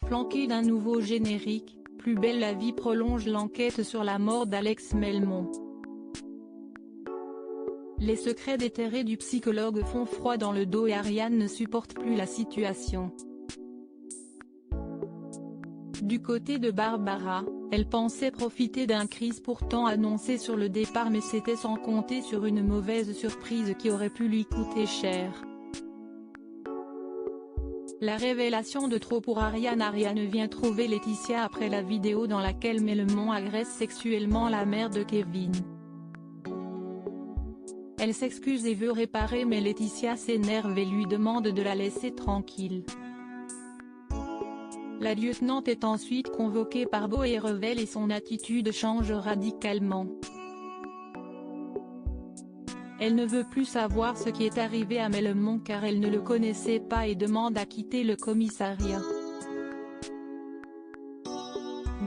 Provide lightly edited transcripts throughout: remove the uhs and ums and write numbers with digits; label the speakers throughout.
Speaker 1: Flanqué d'un nouveau générique, Plus belle la vie prolonge l'enquête sur la mort d'Alex Melmond. Les secrets déterrés du psychologue font froid dans le dos et Ariane ne supporte plus la situation. Du côté de Barbara, elle pensait profiter d'un crise pourtant annoncé sur le départ, mais c'était sans compter sur une mauvaise surprise qui aurait pu lui coûter cher. La révélation de trop pour Ariane. Ariane vient trouver Laetitia après la vidéo dans laquelle Melmond agresse sexuellement la mère de Kevin. Elle s'excuse et veut réparer, mais Laetitia s'énerve et lui demande de la laisser tranquille. La lieutenante est ensuite convoquée par Beau et révèle et son attitude change radicalement. Elle ne veut plus savoir ce qui est arrivé à Melmond car elle ne le connaissait pas et demande à quitter le commissariat.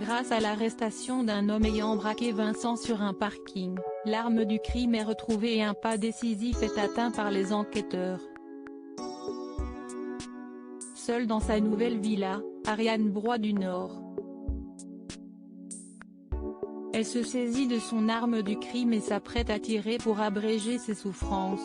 Speaker 1: Grâce à l'arrestation d'un homme ayant braqué Vincent sur un parking, l'arme du crime est retrouvée et un pas décisif est atteint par les enquêteurs. Seule dans sa nouvelle villa, Ariane broie du Nord. Elle se saisit de son arme du crime et s'apprête à tirer pour abréger ses souffrances.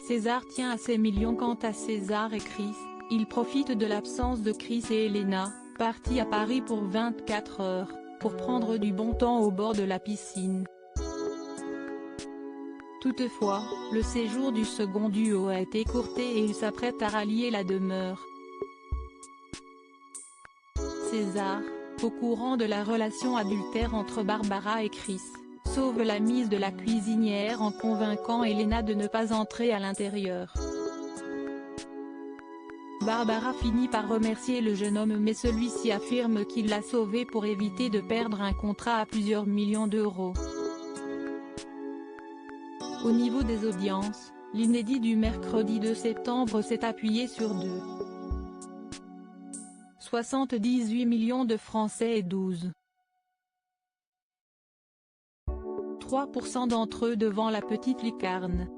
Speaker 1: César tient à ses millions. Quant à César et Chris, ils profitent de l'absence de Chris et Elena, partis à Paris pour 24 heures, pour prendre du bon temps au bord de la piscine. Toutefois, le séjour du second duo a été écourté et ils s'apprêtent à rallier la demeure. César, au courant de la relation adultère entre Barbara et Chris, sauve la mise de la cuisinière en convainquant Elena de ne pas entrer à l'intérieur. Barbara finit par remercier le jeune homme, mais celui-ci affirme qu'il l'a sauvée pour éviter de perdre un contrat à plusieurs millions d'euros. Au niveau des audiences, l'inédit du mercredi 2 septembre s'est appuyé sur 2,78 millions de Français et 12,3% d'entre eux devant La Petite Lucarne.